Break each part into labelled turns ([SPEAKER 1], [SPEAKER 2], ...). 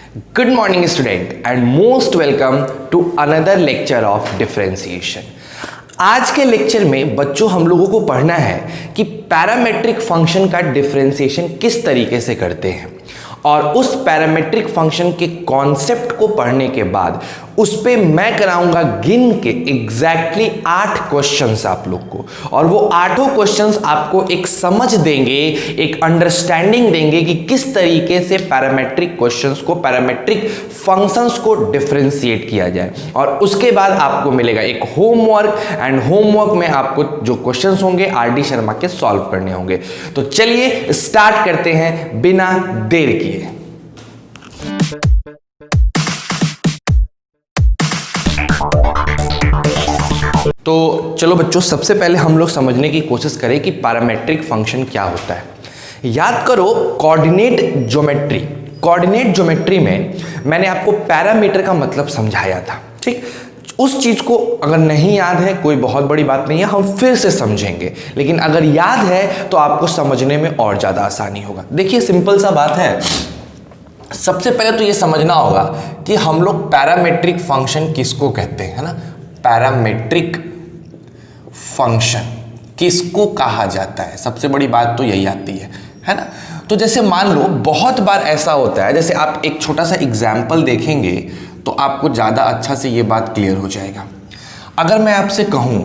[SPEAKER 1] Good morning student and most welcome to another lecture of differentiation। आज के lecture में बच्चों हम लोगों को पढ़ना है कि पैरामेट्रिक फंक्शन का डिफरेंशिएशन किस तरीके से करते हैं और उस पैरामेट्रिक फंक्शन के कॉन्सेप्ट को पढ़ने के बाद उस पे मैं कराऊंगा गिन के एग्जैक्टली 8 क्वेश्चंस आप लोग को, और वो 8 क्वेश्चंस आपको एक समझ देंगे, एक अंडरस्टैंडिंग देंगे कि किस तरीके से पैरामेट्रिक क्वेश्चंस को, पैरामेट्रिक फंक्शंस को डिफरेंशिएट किया जाए। और उसके बाद आपको मिलेगा एक होमवर्क, एंड होमवर्क में आपको जो क्वेश्चंस होंगे आर.डी. शर्मा के सॉल्व करने होंगे। तो चलिए स्टार्ट करते हैं बिना देर किए। तो चलो बच्चों, सबसे पहले हम लोग समझने की कोशिश करें कि पैरामेट्रिक फंक्शन क्या होता है। याद करो कोऑर्डिनेट ज्योमेट्री, कोऑर्डिनेट ज्योमेट्री में मैंने आपको पैरामीटर का मतलब समझाया था, ठीक। उस चीज को अगर नहीं याद है कोई बहुत बड़ी बात नहीं है, हम फिर से समझेंगे, लेकिन अगर याद है तो आपको समझने में और ज्यादा आसानी होगा। देखिए सिंपल सा बात है, सबसे पहले तो ये समझना होगा कि हम लोग पैरामेट्रिक फंक्शन किसको कहते हैं, है ना। पैरामेट्रिक फंक्शन किसको कहा जाता है, सबसे बड़ी बात तो यही आती है ना। तो जैसे मान लो बहुत बार ऐसा होता है, जैसे आप एक छोटा सा एग्जाम्पल देखेंगे तो आपको ज़्यादा अच्छा से ये बात क्लियर हो जाएगा। अगर मैं आपसे कहूँ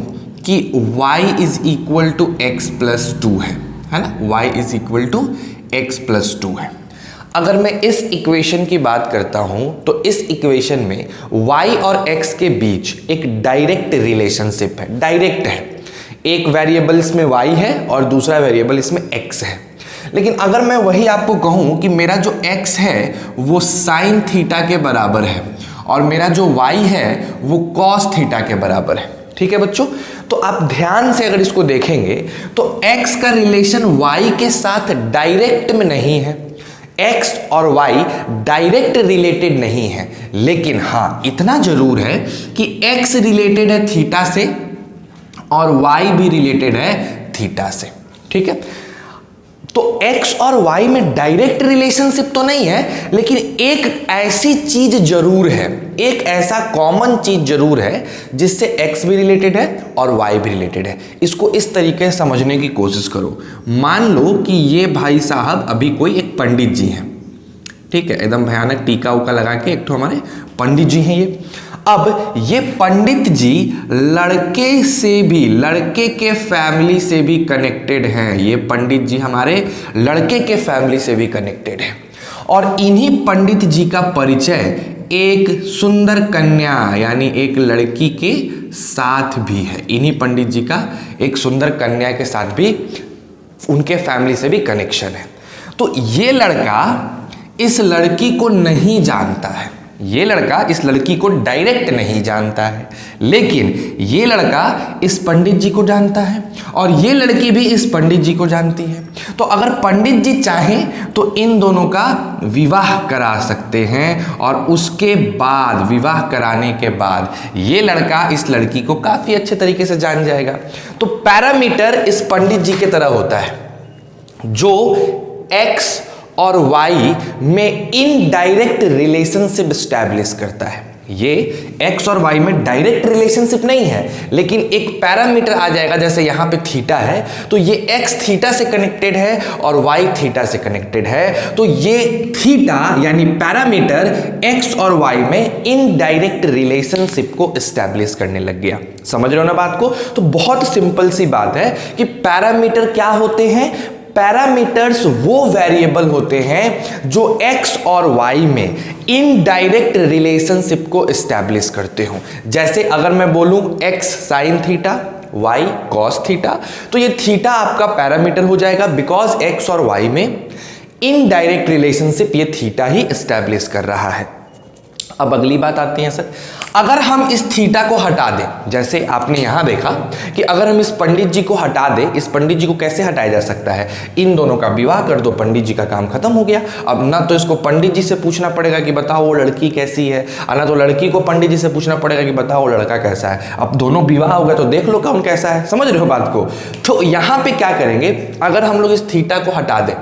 [SPEAKER 1] कि y is equal to x plus 2 है ना, y is equal to x plus 2 है। अगर मैं इस इक्वेशन की बात करता हूं तो इस इक्वेशन में y और x के बीच एक डायरेक्ट रिलेशनशिप है, डायरेक्ट है। एक वेरिएबल इसमें y है और दूसरा वेरिएबल इसमें x है। लेकिन अगर मैं वही आपको कहूं कि मेरा जो x है वो साइन थीटा के बराबर है और मेरा जो y है वो कॉस थीटा के बराबर है, ठीक है बच्चों। तो आप ध्यान से अगर इसको देखेंगे तो x का रिलेशन y के साथ डायरेक्ट में नहीं है, x और y डायरेक्ट रिलेटेड नहीं है, लेकिन हाँ इतना जरूर है कि x रिलेटेड है थीटा से और y भी रिलेटेड है थीटा से, ठीक है। तो x और y में डायरेक्ट रिलेशनशिप तो नहीं है, लेकिन एक ऐसी चीज जरूर है, एक ऐसा कॉमन चीज जरूर है जिससे x भी रिलेटेड है और y भी रिलेटेड है। इसको इस तरीके से समझने की कोशिश करो। मान लो कि ये भाई साहब अभी कोई एक पंडित जी हैं, ठीक है, एकदम भयानक टीका उका लगा के एक तो हमारे पंडित जी हैं ये। अब ये पंडित जी लड़के से भी, लड़के के फैमिली से भी कनेक्टेड हैं। ये पंडित जी हमारे लड़के के फैमिली से भी कनेक्टेड हैं और इन्हीं पंडित जी का परिचय एक सुंदर कन्या यानी एक लड़की के साथ भी है। इन्हीं पंडित जी का एक सुंदर कन्या के साथ भी उनके फैमिली से भी कनेक्शन है। तो ये लड़का इस लड़की को नहीं जानता है, ये लड़का इस लड़की को डायरेक्ट नहीं जानता है, लेकिन ये लड़का इस पंडित जी को जानता है और ये लड़की भी इस पंडित जी को जानती है। तो अगर पंडित जी चाहें तो इन दोनों का विवाह करा सकते हैं और उसके बाद, विवाह कराने के बाद ये लड़का इस लड़की को काफी अच्छे तरीके से जान जाएगा। तो पैरामीटर इस पंडित जी की तरह होता है जो x और y में इनडायरेक्ट रिलेशनशिप स्टैब्लिश करता है। ये x और y में डायरेक्ट रिलेशनशिप नहीं है, लेकिन एक पैरामीटर आ जाएगा, जैसे यहाँ पे थीटा है तो ये x थीटा से कनेक्टेड है और y थीटा से कनेक्टेड है। तो ये थीटा यानी पैरामीटर x और y में इनडायरेक्ट रिलेशनशिप को स्टैब्लिश करने लग गया। समझ रहे हो ना बात को। तो बहुत सिंपल सी बात है कि पैरामीटर क्या होते हैं। पैरामीटर्स वो वेरिएबल होते हैं जो x और y में इनडायरेक्ट रिलेशनशिप को एस्टैब्लिश करते हो। जैसे अगर मैं बोलूं x sine theta y cos theta, तो ये थीटा आपका पैरामीटर हो जाएगा, बिकॉज x और y में इनडायरेक्ट रिलेशनशिप ये थीटा ही एस्टैब्लिश कर रहा है। अब अगली बात आती है सर, अगर हम इस थीटा को हटा दें, जैसे आपने यहां देखा कि अगर हम इस पंडित जी को हटा दें, इस पंडित जी को कैसे हटाया जा सकता है, इन दोनों का विवाह कर दो, पंडित जी का काम खत्म हो गया। अब ना तो इसको पंडित जी से पूछना पड़ेगा कि बताओ वो लड़की कैसी है, ना तो लड़की को पंडित जी से पूछना पड़ेगा कि बताओ वो लड़का कैसा है। अब दोनों विवाह हो गया तो देख लो कौन कैसा है। समझ रहे हो बात को। तो यहां पे क्या करेंगे, अगर हम लोग इस थीटा को हटा दें,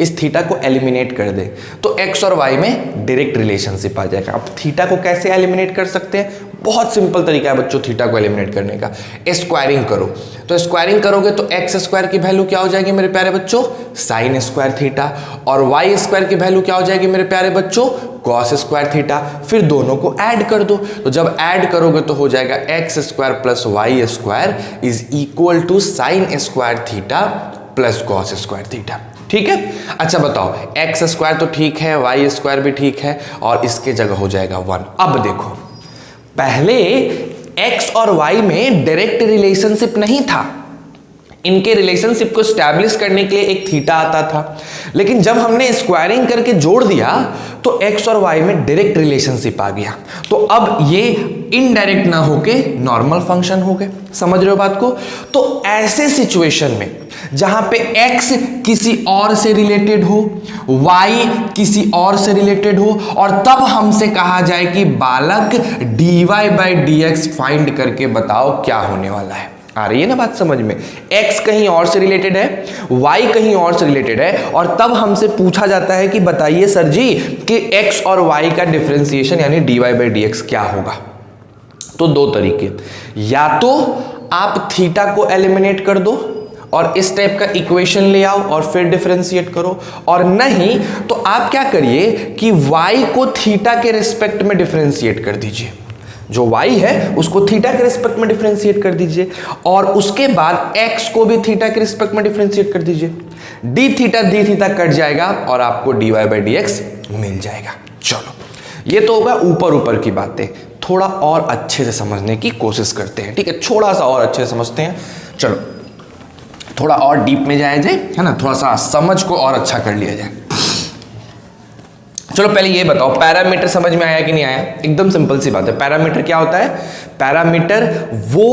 [SPEAKER 1] इस थीटा को एलिमिनेट कर दे तो x और y में डायरेक्ट रिलेशनशिप आ जाएगा। अब थीटा को कैसे एलिमिनेट कर सकते हैं? बहुत सिंपल तरीका है बच्चों थीटा को एलिमिनेट करने का, स्क्वायरिंग करो। तो स्क्वायरिंग करोगे तो एक्स स्क्वायर की वैल्यू क्या हो जाएगी मेरे प्यारे बच्चों? Sign square theta. और वाई स्क्वायर की वैल्यू क्या हो जाएगी मेरे प्यारे बच्चों? Cos square theta. फिर दोनों को ऐड कर दो, तो जब ऐड करोगे तो हो जाएगा x square plus y square is equal to sin square theta plus cos square theta. ठीक है, अच्छा बताओ, एक्स स्क्वायर तो ठीक है, वाई स्क्वायर भी ठीक है, और इसके जगह हो जाएगा 1। अब देखो, पहले x और y में डायरेक्ट रिलेशनशिप नहीं था, इनके रिलेशनशिप को स्टैब्लिश करने के लिए एक थीटा आता था, लेकिन जब हमने स्क्वायरिंग करके जोड़ दिया तो x और y में डायरेक्ट रिलेशनशिप आ गया। तो अब ये इनडायरेक्ट ना होके नॉर्मल फंक्शन हो गए। समझ रहे हो बात को? तो ऐसे सिचुएशन में जहां पे x किसी और से रिलेटेड हो, y किसी और से रिलेटेड हो, और तब हमसे कहा जाए कि बालक dy बाई dx फाइंड करके बताओ क्या होने वाला है। आ रही है ना बात समझ में? x कहीं और से रिलेटेड है, y कहीं और से रिलेटेड है, और तब हमसे पूछा जाता है कि बताइए सर जी कि x और y का डिफरेंशिएशन यानी dy बाई dx क्या होगा। तो दो तरीके, या तो आप थीटा को एलिमिनेट कर दो और इस टाइप का इक्वेशन ले आओ और फिर डिफरेंशिएट करो, और नहीं तो आप क्या करिए कि y को थीटा के रिस्पेक्ट में डिफरेंशिएट कर दीजिए। जो y है उसको थीटा के रिस्पेक्ट में डिफरेंशिएट कर दीजिए, और उसके बाद x को भी थीटा के रिस्पेक्ट में डिफरेंशिएट कर दीजिए। डी थीटा कट जाएगा और आपको dy बाई dx मिल जाएगा। चलो, ये तो होगा ऊपर ऊपर की बातें, थोड़ा और अच्छे से समझने की कोशिश करते हैं। ठीक है, थोड़ा सा और अच्छे से समझते हैं। चलो, थोड़ा और डीप में जाया जाए, है ना, थोड़ा सा समझ को और अच्छा कर लिया जाए। चलो पहले ये बताओ, पैरामीटर समझ में आया कि नहीं आया? एकदम सिंपल सी बात है। पैरामीटर क्या होता है? पैरामीटर वो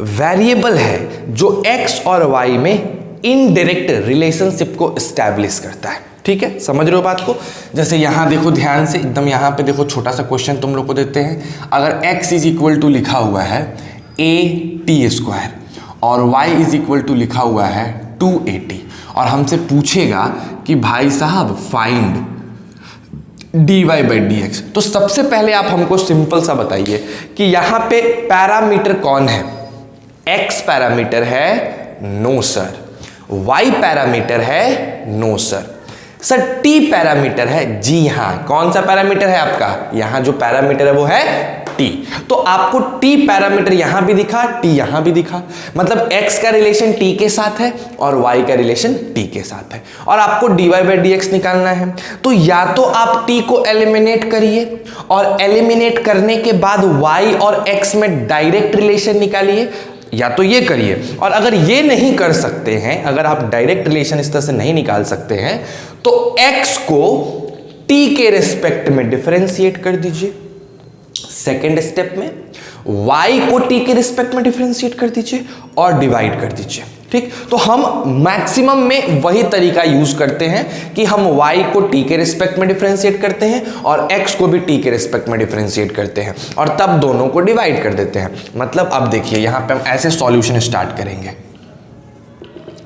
[SPEAKER 1] वेरिएबल है जो x और y में इनडायरेक्ट रिलेशनशिप को एस्टैब्लिश करता है। ठीक है, समझ रहे हो बात को? जैसे यहां देखो ध्यान से, एकदम यहां पे देखो, छोटा सा क्वेश्चन तुम लोग को देते हैं। अगर x इज इक्वल टू लिखा हुआ है a_t स्क्वायर और y इज इक्वल टू लिखा हुआ है 2at, और हमसे पूछेगा कि भाई साहब फाइंड dy बाई dx, तो सबसे पहले आप हमको सिंपल सा बताइए कि यहां पे पैरामीटर कौन है? x पैरामीटर है? No sir. y पैरामीटर है? No sir. Sir t parameter है? जी हां। कौन सा पैरामीटर है आपका? यहां जो पैरामीटर है वो है t। तो आपको t पैरामीटर यहां भी दिखा, t यहां भी दिखा, मतलब x का रिलेशन t के साथ है और y का रिलेशन t के साथ है, और आपको dy बाई dx निकालना है। तो या तो आप t को एलिमिनेट करिए, और एलिमिनेट करने के बाद y और x में डायरेक्ट रिलेशन निकालिए, या तो ये करिए। और अगर ये नहीं कर सकते हैं, अगर आप डायरेक्ट रिलेशन इस तरह से नहीं निकाल सकते हैं, तो x को t के रिस्पेक्ट में डिफरेंशिएट कर दीजिए। सेकेंड स्टेप में y को t के रिस्पेक्ट में डिफरेंशिएट कर दीजिए और डिवाइड कर दीजिए। ठीक, तो हम मैक्सिमम में वही तरीका यूज करते हैं कि हम y को t के रिस्पेक्ट में डिफरेंशिएट करते हैं और x को भी t के रिस्पेक्ट में डिफरेंशिएट करते हैं, और तब दोनों को डिवाइड कर देते हैं। मतलब अब देखिए यहां पे हम ऐसे सॉल्यूशन स्टार्ट करेंगे।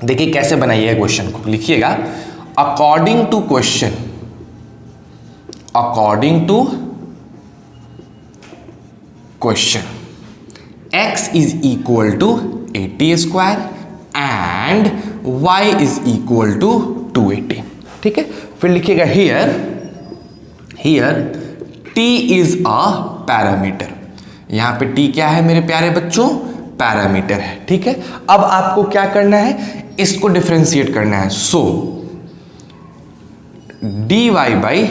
[SPEAKER 1] देखिए कैसे बनाइए क्वेश्चन को, लिखिएगा according to question, according to question x is equal to at square and y is equal to 2at। ठीक है, फिर लिखिएगा here, here t is a parameter. यहां पे t क्या है मेरे प्यारे बच्चों? पैरामीटर है। ठीक है, अब आपको क्या करना है? इसको डिफरेंशिएट करना है। So dy by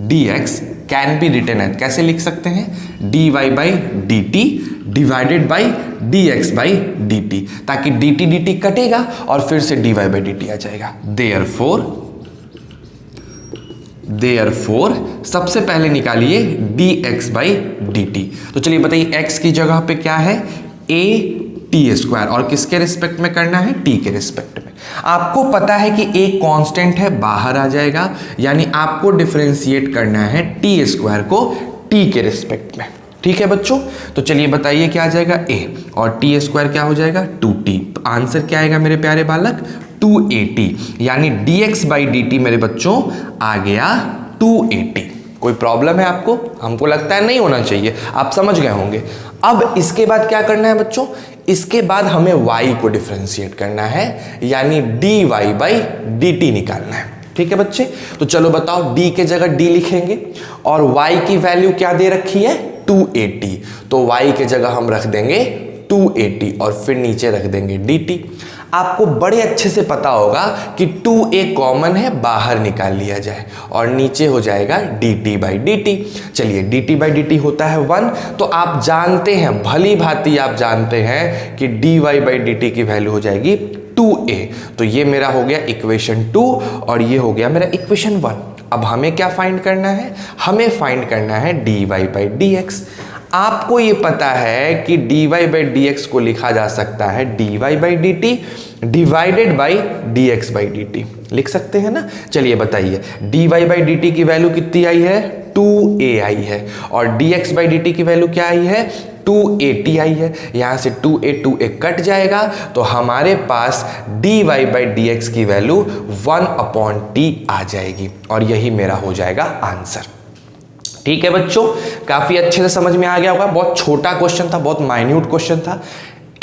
[SPEAKER 1] dx can be written as, कैसे लिख सकते हैं? dy by dt divided by dx by dt, ताकि dt कटेगा और फिर से dy बाई dt आ जाएगा। देयरफॉर सबसे पहले निकालिए dx बाई dt। तो चलिए बताइए x की जगह पे क्या है? at स्क्वायर, और किसके रिस्पेक्ट में करना है? t के रिस्पेक्ट में। आपको पता है कि एक कांस्टेंट है, बाहर आ जाएगा, यानी आपको डिफरेंशिएट करना है t स्क्वायर को t के रिस्पेक्ट में। ठीक है बच्चों, तो चलिए बताइए क्या आ जाएगा? a, और t स्क्वायर क्या हो जाएगा? 2t। आंसर क्या आएगा मेरे प्यारे बालक? 280, यानी dx बाई dt मेरे बच्चों आ गया 280। कोई प्रॉब्लम है आपको? हमको लगता है नहीं होना चाहिए, आप समझ गए होंगे। अब इसके बाद क्या करना है बच्चों? इसके बाद हमें y को डिफरेंशिएट करना है, यानी dy बाई dt निकालना है। ठीक है बच्चे, तो चलो बताओ, d के जगह d लिखेंगे और y की वैल्यू क्या दे रखी है? 280, तो y के जगह हम रख देंगे 280 और फिर नीचे रख देंगे dt। आपको बड़े अच्छे से पता होगा कि 2a कॉमन है, बाहर निकाल लिया जाए और नीचे हो जाएगा dt बाई dt। चलिए dt बाई dt होता है 1, तो आप जानते हैं, भली भांति आप जानते हैं कि dy बाई dt की वैल्यू हो जाएगी 2a। तो ये मेरा हो गया इक्वेशन 2 और ये हो गया मेरा इक्वेशन 1। अब हमें क्या फाइंड करना है? हमें फाइंड करना है dy बाई dx। आपको ये पता है कि dy बाई dx को लिखा जा सकता है dy by dt divided by dx by dt, लिख सकते हैं ना। चलिए बताइए, dy बाई dt की वैल्यू कितनी आई है? 2a आई है, और dx बाई dt की वैल्यू क्या आई है? 280 आई है। यहां से 2a कट जाएगा, तो हमारे पास dy बाई dx की वैल्यू 1/t आ जाएगी और यही मेरा हो जाएगा आंसर। ठीक है बच्चों, काफी अच्छे से समझ में आ गया होगा। बहुत छोटा क्वेश्चन था, बहुत माइन्यूट क्वेश्चन था।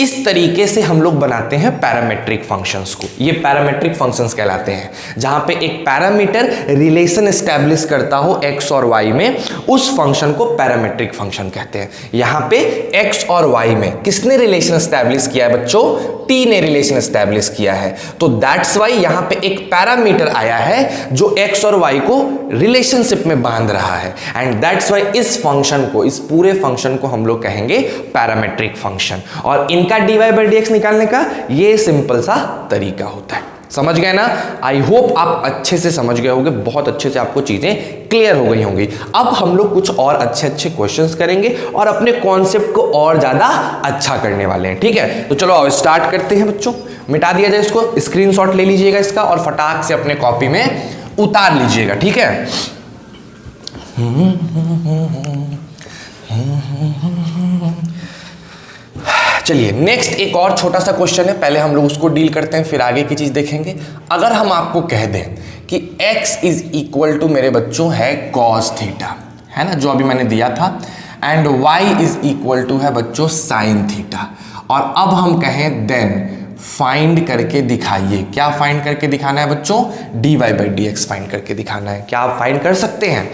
[SPEAKER 1] इस तरीके से हम लोग बनाते हैं पैरामेट्रिक फंक्शंस को। ये पैरामेट्रिक फंक्शंस कहलाते हैं, जहां पे एक पैरामीटर रिलेशन एस्टैब्लिश करता हो x और y में, उस फंक्शन को पैरामेट्रिक फंक्शन कहते हैं। यहां पे x और y में किसने रिलेशन एस्टैब्लिश किया है बच्चों? t ने रिलेशन एस्टैब्लिश किया है। तो दैट्स वाई यहां पे एक पैरामीटर आया है जो x और y को रिलेशनशिप में बांध रहा है, एंड दैट्स वाई इस फंक्शन को, इस पूरे फंक्शन को हम लोग कहेंगे पैरामेट्रिक फंक्शन। और इनका dy बाई dx निकालने का ये सिंपल सा तरीका होता है। समझ गए ना? आई होप आप अच्छे से समझ गए होंगे, बहुत अच्छे से आपको चीजें क्लियर हो गई होंगी। अब हम लोग कुछ और अच्छे अच्छे क्वेश्चंस करेंगे और अपने कॉन्सेप्ट को और ज्यादा अच्छा करने वाले हैं। ठीक है, तो चलो अब स्टार्ट करते हैं बच्चों। मिटा दिया जाए इसको, स्क्रीनशॉट ले लीजिएगा इसका और फटाक से अपने कॉपी में उतार लीजिएगा। ठीक है, चलिए नेक्स्ट एक और छोटा सा क्वेश्चन है, पहले हम लोग उसको डील करते हैं, फिर आगे की चीज देखेंगे। अगर हम आपको कह दें कि x इज इक्वल टू मेरे बच्चों है cos थीटा, है ना, जो अभी मैंने दिया था, and y is equal to है बच्चों sin थीटा, और अब हम कहें देन फाइंड करके दिखाइए। क्या फाइंड करके दिखाना है बच्चों? dy बाई dx फाइंड करके दिखाना है। क्या आप फाइंड कर सकते हैं?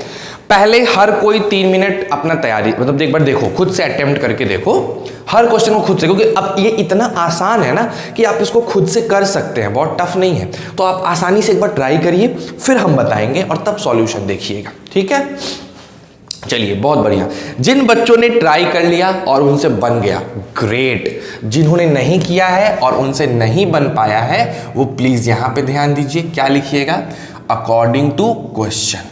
[SPEAKER 1] पहले हर कोई 3 मिनट अपना तैयारी, मतलब एक बार देखो, खुद से अटेम्प्ट करके देखो हर क्वेश्चन को खुद से, क्योंकि अब ये इतना आसान है ना कि आप इसको खुद से कर सकते हैं, बहुत टफ नहीं है। तो आप आसानी से एक बार ट्राई करिए, फिर हम बताएंगे और तब सॉल्यूशन देखिएगा। ठीक है, चलिए बहुत बढ़िया। जिन बच्चों ने ट्राई कर लिया और उनसे बन गया, ग्रेट। जिन्होंने नहीं किया है और उनसे नहीं बन पाया है, वो प्लीज यहां पे ध्यान दीजिए। क्या लिखिएगा? अकॉर्डिंग टू क्वेश्चन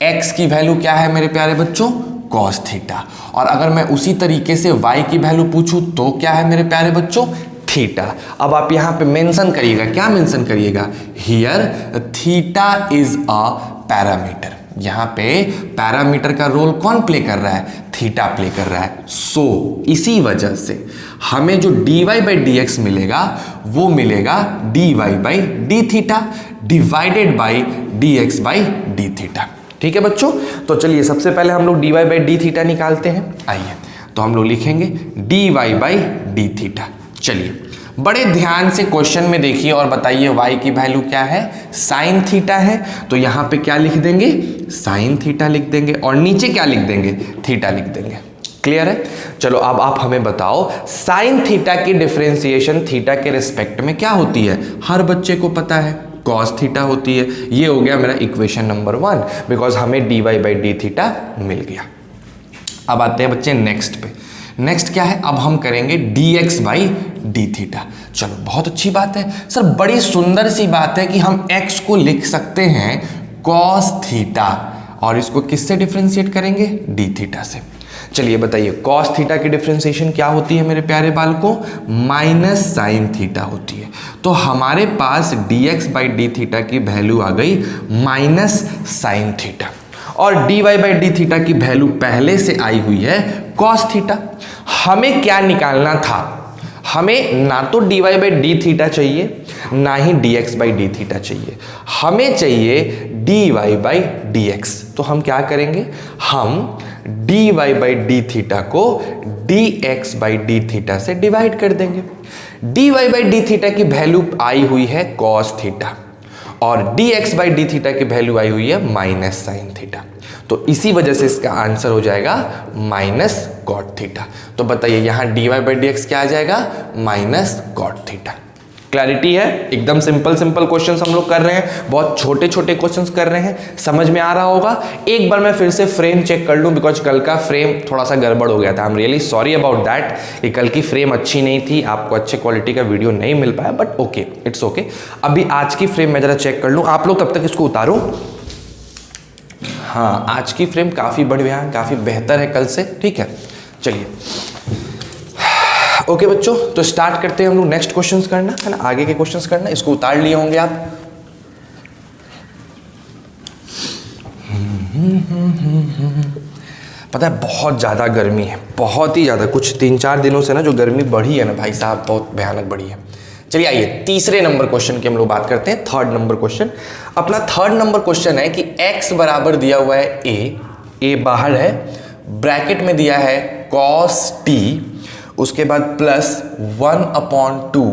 [SPEAKER 1] x की वैल्यू क्या है मेरे प्यारे बच्चों? cos theta. और अगर मैं उसी तरीके से y की वैल्यू पूछूं तो क्या है मेरे प्यारे बच्चों? थीटा। अब आप यहां पे मेंशन करिएगा, क्या मेंशन करिएगा? Here theta is a parameter. यहां पे पैरामीटर का रोल कौन प्ले कर रहा है? थीटा प्ले कर रहा है। सो इसी वजह से हमें जो dy बाई dx मिलेगा वो मिलेगा dy by d theta divided by dx by d theta. ठीक है बच्चों, तो चलिए सबसे पहले हम लोग dy बाई d थीटा निकालते हैं। आइए, तो हम लोग लिखेंगे dy बाई d थीटा। चलिए बड़े ध्यान से क्वेश्चन में देखिए और बताइए y की वैल्यू क्या है? साइन थीटा है, तो यहां पे क्या लिख देंगे? साइन थीटा लिख देंगे, और नीचे क्या लिख देंगे? थीटा लिख देंगे। क्लियर है? चलो अब आप हमें बताओ, साइन थीटा की डिफरेंशिएशन थीटा के रिस्पेक्ट में क्या होती है? हर बच्चे को पता है, cos थीटा होती है। ये हो गया मेरा इक्वेशन नंबर 1, बिकॉज हमें dy बाई d थीटा मिल गया। अब आते हैं बच्चे नेक्स्ट पे। नेक्स्ट क्या है? अब हम करेंगे dx बाई d थीटा। चलो बहुत अच्छी बात है सर, बड़ी सुंदर सी बात है कि हम x को लिख सकते हैं cos थीटा, और इसको किससे डिफरेंशिएट करेंगे? d थीटा से। चलिए बताइए, cos थीटा की डिफरेंशिएशन क्या होती है मेरे प्यारे बालकों? माइनस साइन थीटा होती है। तो हमारे पास dx बाई d थीटा की वैल्यू आ गई माइनस साइन थीटा, और dy बाई d थीटा की वैल्यू पहले से आई हुई है cos थीटा। हमें क्या निकालना था? हमें ना तो dy बाई डी थीटा चाहिए ना ही dx बाई डी थीटा चाहिए, हमें चाहिए dy बाई dx। तो हम क्या करेंगे, हम dy बाई डी थीटा को dx बाई डी थीटा से डिवाइड कर देंगे। dy बाई डी थीटा की वैल्यू आई हुई है cos थीटा और dx बाई डी थीटा की वैल्यू आई हुई है माइनस साइन थीटा, तो इसी वजह से इसका आंसर हो जाएगा माइनस कॉट थीटा। तो बताइए यहां dy बाई डी एक्स क्या आ जाएगा, माइनस कॉट थीटा। क्लैरिटी है, एकदम सिंपल सिंपल क्वेश्चंस हम लोग कर रहे हैं, बहुत छोटे छोटे क्वेश्चंस कर रहे हैं, समझ में आ रहा होगा। एक बार मैं फिर से फ्रेम चेक कर लूं, बिकॉज कल का फ्रेम थोड़ा सा गड़बड़ हो गया था। I am really sorry about that कि कल की फ्रेम अच्छी नहीं थी, आपको अच्छे क्वालिटी का वीडियो नहीं मिल पाया, बट ओके, इट्स ओके। अभी आज की फ्रेम मैं जरा चेक कर लूँ, आप लोग तब तक इसको उतारो। हाँ, आज की फ्रेम काफ़ी बढ़िया है, काफ़ी बेहतर है कल से, ठीक है। चलिए ओके बच्चों, तो स्टार्ट करते हैं हम लोग नेक्स्ट क्वेश्चंस करना, है ना, आगे के क्वेश्चंस करना। इसको उतार लिए होंगे आप। पता है बहुत ज़्यादा गर्मी है, बहुत ही ज़्यादा, कुछ 3-4 दिनों से ना जो गर्मी बढ़ी है ना भाई साहब, बहुत भयानक बढ़ी है। चलिए आइए तीसरे नंबर क्वेश्चन की हम लोग बात करते हैं, थर्ड नंबर क्वेश्चन। अपना थर्ड नंबर क्वेश्चन है कि x बराबर दिया हुआ है a बाहर है, ब्रैकेट में दिया है cos t, उसके बाद plus 1/2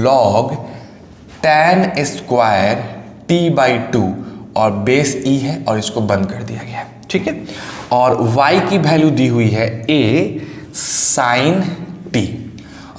[SPEAKER 1] log tan square t by 2 और बेस e है और इसको बंद कर दिया गया है, ठीक है। और y की वैल्यू दी हुई है a sin t।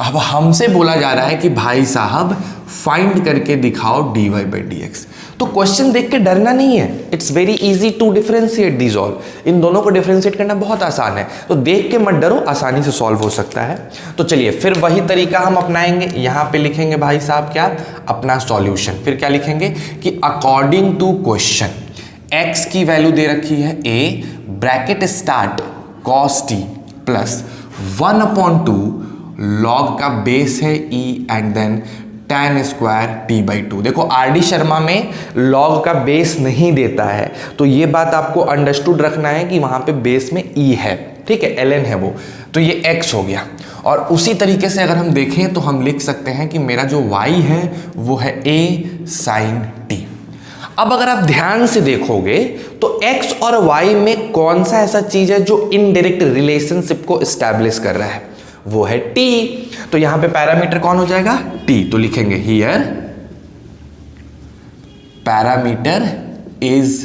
[SPEAKER 1] अब हमसे बोला जा रहा है कि भाई साहब फाइंड करके दिखाओ dy बाई डी एक्स। तो क्वेश्चन देख के डरना नहीं है, it's very easy to differentiate these all. इन दोनों को डिफरेंशिएट करना बहुत आसान है, तो देख के मत डरो, आसानी से सॉल्व हो सकता है। तो चलिए फिर वही तरीका हम अपनाएंगे, यहाँ पे लिखेंगे भाई साहब क्या, अपना सॉल्यूशन। फिर क्या लिखेंगे कि अकॉर्डिंग टू क्वेश्चन x की वैल्यू दे रखी है a, bracket start cos t plus 1/2 log का बेस है e and then tan square t by 2। देखो RD शर्मा में log का बेस नहीं देता है, तो ये बात आपको अंडरस्टूड रखना है कि वहां पे बेस में e है, ठीक है, ln है वो, तो ये x हो गया। और उसी तरीके से अगर हम देखें तो हम लिख सकते हैं कि मेरा जो y है वो है a sin t। अब अगर आप ध्यान से देखोगे तो x और y में कौन सा ऐसा चीज है जो इनडायरेक्ट रिलेशनशिप को एस्टैब्लिश कर रहा है, वो है t। तो यहां पे पैरामीटर कौन हो जाएगा, t। तो लिखेंगे हियर पैरामीटर इज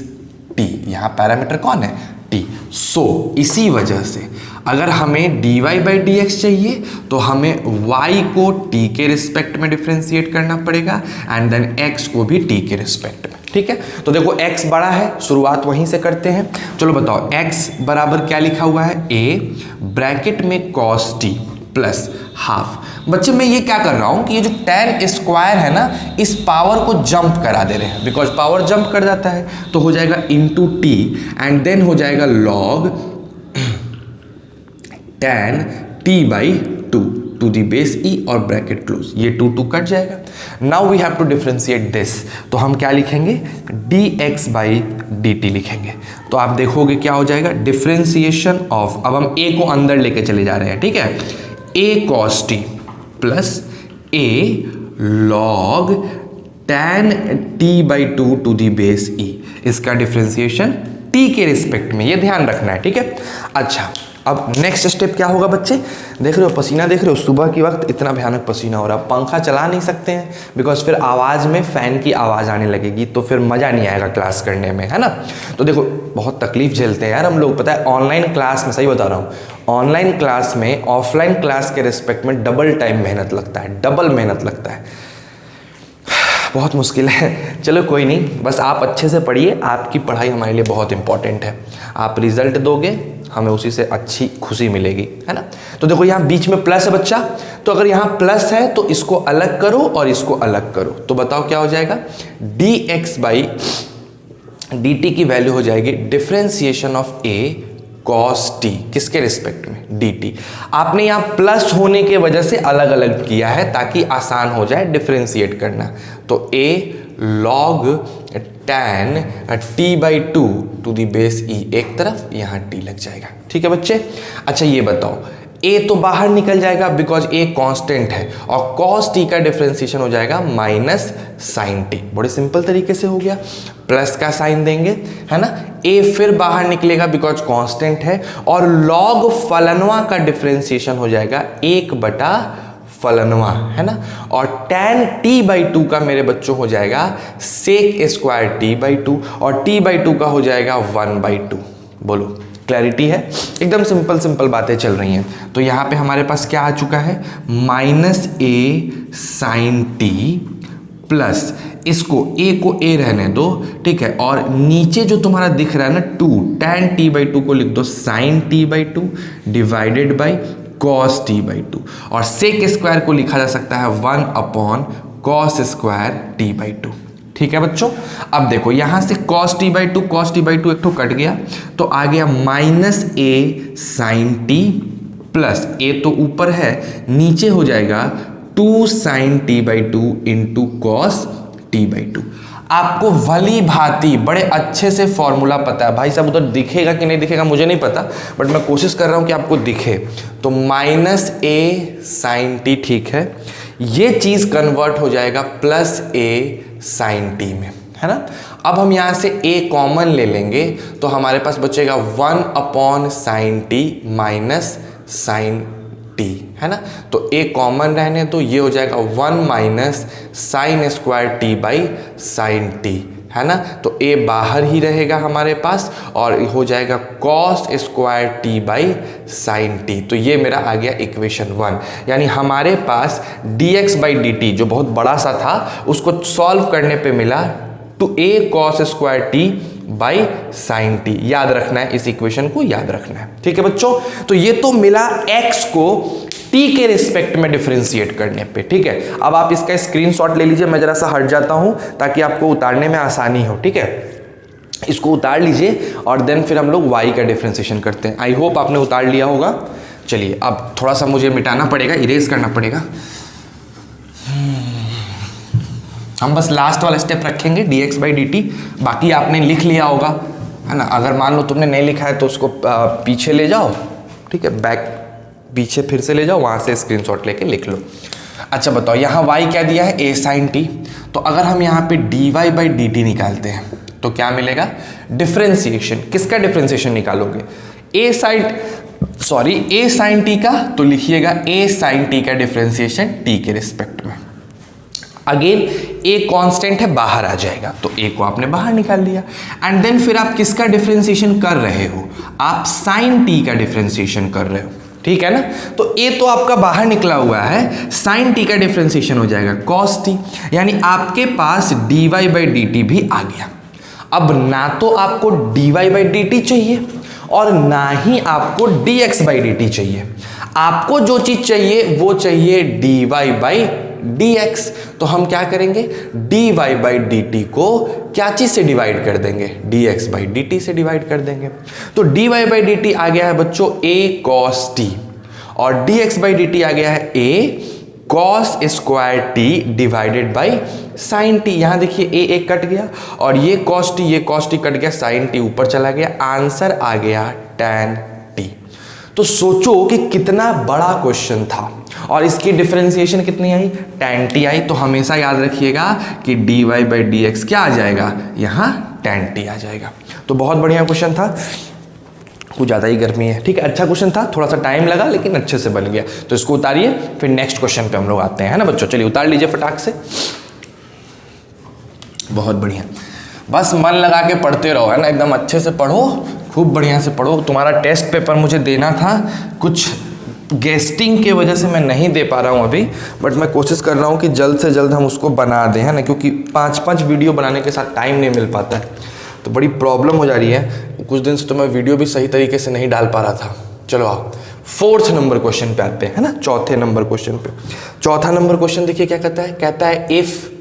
[SPEAKER 1] t, यहां पैरामीटर कौन है, t। सो इसी वजह से अगर हमें dy बाई डी एक्स चाहिए तो हमें y को t के रिस्पेक्ट में डिफरेंशिएट करना पड़ेगा एंड देन x को भी t के रिस्पेक्ट में, ठीक है। तो देखो x बड़ा है, शुरुआत वहीं से करते हैं। चलो बताओ x बराबर क्या लिखा हुआ है, a ब्रैकेट में cos t प्लस हाफ। बच्चे मैं ये क्या कर रहा हूं कि ये जो tan स्क्वायर है ना, इस पावर को जंप करा दे रहे हैं, बिकॉज पावर जंप कर जाता है, तो हो जाएगा इंटू टी एंड देन हो जाएगा log tan t by 2 to the base e और ब्रैकेट क्लोज, ये 2 कट जाएगा। Now we have to differentiate this, तो हम क्या लिखेंगे, dx बाई dt लिखेंगे। तो आप देखोगे क्या हो जाएगा, डिफरेंशिएशन ऑफ, अब हम a को अंदर लेके चले जा रहे हैं, ठीक है, a cos t plus a log tan t by 2 to the base e, इसका डिफरेंशिएशन t के रिस्पेक्ट में, ये ध्यान रखना है, ठीक है। अच्छा अब नेक्स्ट स्टेप क्या होगा बच्चे, देख रहे हो पसीना, देख रहे हो सुबह के वक्त इतना भयानक पसीना हो रहा, पंखा चला नहीं सकते हैं बिकॉज फिर आवाज़ में फ़ैन की आवाज़ आने लगेगी, तो फिर मज़ा नहीं आएगा क्लास करने में, है ना। तो देखो बहुत तकलीफ झेलते हैं यार हम लोग, पता है ऑनलाइन क्लास में, सही बता रहा हूँ, ऑनलाइन क्लास में ऑफलाइन क्लास के रिस्पेक्ट में डबल टाइम मेहनत लगता है, डबल मेहनत लगता है, बहुत मुश्किल है। चलो कोई नहीं, बस आप अच्छे से पढ़िए, आपकी पढ़ाई हमारे लिए बहुत इंपॉर्टेंट है। आप रिजल्ट दोगे, हमें उसी से अच्छी खुशी मिलेगी, है ना। तो देखो यहाँ बीच में प्लस है बच्चा, तो अगर यहाँ प्लस है तो इसको अलग करो और इसको अलग करो, तो बताओ क्या हो जाएगा, dx बाई dt की वैल्यू हो जाएगी differentiation of a cos t, किसके रिस्पेक्ट में, dt। आपने यहाँ प्लस होने के वजह से अलग अलग किया है ताकि आसान हो जाए डिफरेंशिएट करना। तो a log tan t by 2 to the base e एक तरफ, यहाँ t लग जाएगा, ठीक है बच्चे। अच्छा ये बताओ ए तो बाहर निकल जाएगा बिकॉज ए कांस्टेंट है, और cos t का डिफरेंशिएशन हो जाएगा माइनस साइन टी। बड़े सिंपल तरीके से हो गया, प्लस का साइन देंगे, है ना, ए फिर बाहर निकलेगा बिकॉज कांस्टेंट है, और लॉग फलनवा का डिफरेंशिएशन हो जाएगा 1/, है ना, और tan t/2 का मेरे बच्चों हो जाएगा sec² t/2, और t/2 का हो जाएगा 1/2। बोलो, क्लैरिटी है? एकदम सिंपल बातें चल रही हैं। तो यहाँ पे हमारे पास क्या आ चुका है, -a sin t प्लस इसको a को a रहने दो, ठीक है, और नीचे जो तुम्हारा दिख रहा है ना 2 tan t/2 को लिख दो sin t/2 divided by cos t/2, और sec² को लिखा जा सकता है 1/cos² t/2। ठीक है बच्चों, अब देखो यहां से cos t/2 एक तो कट गया, तो आ गया -a sin t plus a तो ऊपर है, नीचे हो जाएगा 2 sin t/2 into cos t/2। आपको भली भांति बड़े अच्छे से फॉर्मूला पता है, भाई साहब उधर दिखेगा कि नहीं दिखेगा मुझे नहीं पता, बट मैं कोशिश कर रहा हूं कि आपको दिखे। तो -a sin t, ठीक है, ये चीज कन्वर्ट हो जाएगा +a sin t में, है ना। अब हम यहां से a कॉमन ले लेंगे तो हमारे पास बचेगा 1/sin t minus sin t, है ना। तो a कॉमन रहने तो ये हो जाएगा 1 - sin² t/sin t, है ना। तो a बाहर ही रहेगा हमारे पास और हो जाएगा cos² t/sin t। तो ये मेरा आ गया इक्वेशन 1, यानी हमारे पास dx/dt जो बहुत बड़ा सा था उसको सॉल्व करने पे मिला to a cos² t/sin t। याद रखना है, इस इक्वेशन को याद रखना है, ठीक है बच्चों। तो ये तो मिला x को t के रिस्पेक्ट में डिफरेंशिएट करने पे, ठीक है। अब आप इसका स्क्रीनशॉट ले लीजिए, मैं जरा सा हट जाता हूं ताकि आपको उतारने में आसानी हो, ठीक है। इसको उतार लीजिए और देन फिर हम लोग y का डिफरेंशिएशन करते हैं। आई होप आपने उतार लिया होगा। चलिए अब थोड़ा सा मुझे मिटाना पड़ेगा, इरेज करना पड़ेगा। हम बस लास्ट वाला स्टेप रखेंगे dx/dt, बाकी आपने लिख लिया होगा, है ना। अगर मान लो तुमने नहीं लिखा है तो उसको पीछे ले जाओ, ठीक है, बैक पीछे फिर से ले जाओ, वहां से स्क्रीनशॉट लेके लिख लो। अच्छा बताओ, यहाँ y क्या दिया है, a sin t। तो अगर हम यहाँ पे dy/dt निकालते हैं तो क्या मिलेगा, डिफरेंशिएशन। किसका डिफरेंशिएशन निकालोगे, a sin t का, तो लिखिएगा a sin t का डिफरेंशिएशन t के रिस्पेक्ट में। अगेन a कांस्टेंट है, बाहर आ जाएगा, तो a को आपने बाहर निकाल लिया। एंड देन फिर आप किसका डिफरेंशिएशन कर रहे हो, आप sin t का डिफरेंशिएशन कर रहे हो, ठीक है ना। तो a तो आपका बाहर निकला हुआ है, sin t का डिफरेंशिएशन हो जाएगा cos t, यानी आपके पास dy/dt भी आ गया। अब ना तो आपको dy/dt चाहिए और ना ही आपको dx/dt चाहिए, आपको जो चीज चाहिए वो चाहिए dy/dx। तो हम क्या करेंगे, dy/dt को क्या चीज से डिवाइड कर देंगे, dx/dt से डिवाइड कर देंगे। तो dy/dt आ गया है बच्चों a cos t, और dx/dt आ गया है a cos² t divided by sin t। यहां देखिए a कट गया और ये cos t कट गया, sin t ऊपर चला गया, आंसर आ गया tan t। तो सोचो कि कितना बड़ा क्वेश्चन था और इसकी डिफरेंशिएशन कितनी आई, tan t आई। तो हमेशा याद रखिएगा कि dy/dx क्या आ जाएगा, यहाँ tan t आ जाएगा। तो बहुत बढ़िया क्वेश्चन था, कुछ ज़्यादा ही गर्मी है, ठीक है, अच्छा क्वेश्चन था, थोड़ा सा टाइम लगा लेकिन अच्छे से बन गया। तो इसको उतारिए, फिर नेक्स्ट क्वेश्चन पे हम लोग आते हैं, है ना बच्चों। चलिए उतार लीजिए फटाक से। बहुत बढ़िया, बस मन लगा के पढ़ते रहो, है ना, एकदम अच्छे से पढ़ो, खूब बढ़िया से पढ़ो। तुम्हारा टेस्ट पेपर मुझे देना था, कुछ गेस्टिंग के वजह से मैं नहीं दे पा रहा हूँ अभी, बट मैं कोशिश कर रहा हूँ कि जल्द से जल्द हम उसको बना दें, है ना, क्योंकि 5-5 वीडियो बनाने के साथ टाइम नहीं मिल पाता है, तो बड़ी प्रॉब्लम हो जा रही है। कुछ दिन से तो मैं वीडियो भी सही तरीके से नहीं डाल पा रहा था। चलो आप 4th नंबर क्वेश्चन पे आते हैं, है ना, 4थे नंबर क्वेश्चन पे। 4था नंबर क्वेश्चन देखिए क्या कहता है, कहता है if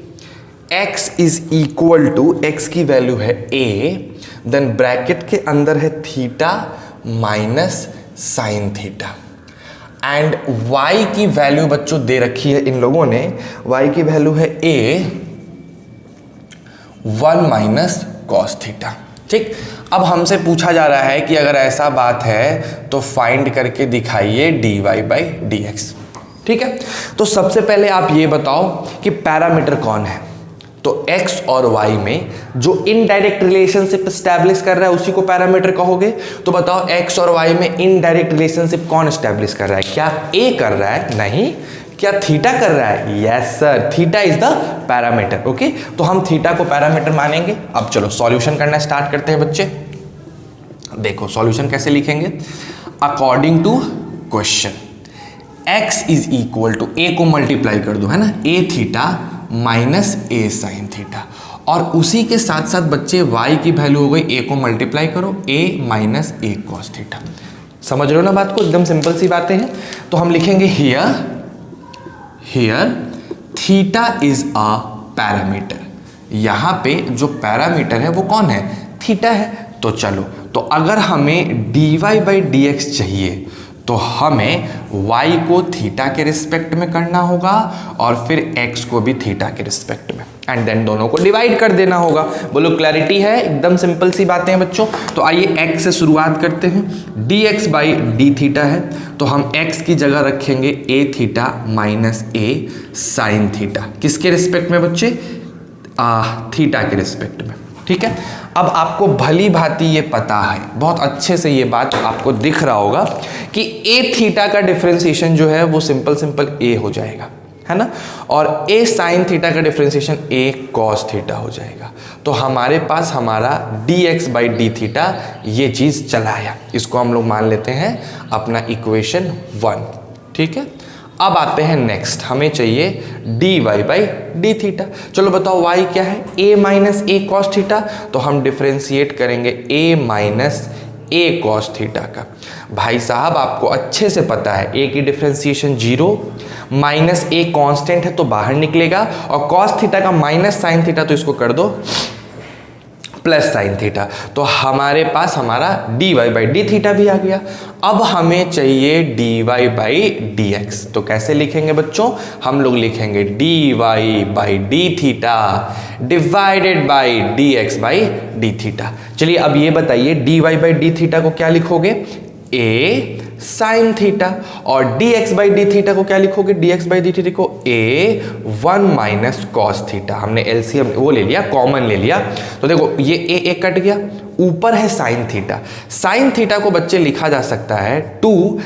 [SPEAKER 1] x is equal to, x की वैल्यू है a, देन ब्रैकेट के अंदर है theta minus sin theta, and y की वैल्यू बच्चों दे रखी है इन लोगों ने, y की वैल्यू है a 1 - cos थीटा, ठीक ठीक। अब हमसे पूछा जा रहा है कि अगर ऐसा बात है तो फाइंड करके दिखाइए dy बाई dx। ठीक है, तो सबसे पहले आप ये बताओ कि पैरामीटर कौन है। तो x और y में जो इनडायरेक्ट रिलेशनशिप स्टैब्लिश कर रहा है उसी को पैरामीटर कहोगे। तो बताओ x और y में इनडायरेक्ट रिलेशनशिप कौन स्टैब्लिश कर रहा है? क्या a कर रहा है? नहीं। क्या थीटा कर रहा है? Yes sir, theta is the parameter. Okay, तो हम थीटा को पैरामीटर मानेंगे। अब चलो सॉल्यूशन करना स्टार्ट करते हैं बच्चे। देखो सॉल्यूशन कैसे लिखेंगे, according to question x is equal to a को मल्टीप्लाई कर दो, है ना, a theta minus a sin theta, और उसी के साथ साथ बच्चे y की वैल्यू हो गई a को मल्टीप्लाई करो a minus a cos theta. समझ रहे हो ना बात को, एकदम सिंपल सी बातें हैं। तो हम लिखेंगे here theta is a parameter. यहाँ पे जो पैरामीटर है वो कौन है? थीटा है। तो चलो, तो अगर हमें dy बाई dx चाहिए तो हमें y को थीटा के रिस्पेक्ट में करना होगा और फिर x को भी थीटा के रिस्पेक्ट में, एंड देन दोनों को डिवाइड कर देना होगा। बोलो क्लैरिटी है? एकदम सिंपल सी बातें हैं बच्चों। तो आइए x से शुरुआत करते हैं। dx बाई डी थीटा है तो हम x की जगह रखेंगे a theta minus a sin theta. किसके रिस्पेक्ट में बच्चे? थीटा के रिस्पेक्ट में। ठीक है, अब आपको भली भांति ये पता है, बहुत अच्छे से ये बात आपको दिख रहा होगा कि a थीटा का डिफरेंशिएशन जो है वो सिंपल a हो जाएगा, है ना, और a साइन थीटा का डिफरेंशिएशन a कॉस थीटा हो जाएगा। तो हमारे पास हमारा dx बाई डी थीटा ये चीज़ चला आया। इसको हम लोग मान लेते हैं अपना इक्वेशन 1। ठीक है, अब आते हैं नेक्स्ट, हमें चाहिए dy बाई डी थीटा। चलो बताओ y क्या है? a minus a cos theta. तो हम डिफ्रेंशिएट करेंगे a minus a cos theta का। भाई साहब आपको अच्छे से पता है a की डिफ्रेंशिएशन 0, माइनस a कांस्टेंट है तो बाहर निकलेगा, और कॉस थीटा का माइनस साइन थीटा तो इसको कर दो प्लस साइन थीटा। तो हमारे पास हमारा dy बाई डी थीटा भी आ गया। अब हमें चाहिए dy बाई dx। तो कैसे लिखेंगे बच्चों? हम लोग लिखेंगे dy by d theta divided by dx by d theta. चलिए अब ये बताइए dy बाई डी थीटा को क्या लिखोगे? a साइन थीटा, और dx बाई डी थीटा को क्या लिखोगे? dx बाई डी थीटा को a 1 माइनस कॉस थीटा। हमने एलसीएम वो ले लिया, कॉमन ले लिया। तो देखो ये a कट गया, ऊपर है साइन थीटा। साइन थीटा को बच्चे लिखा जा सकता है 2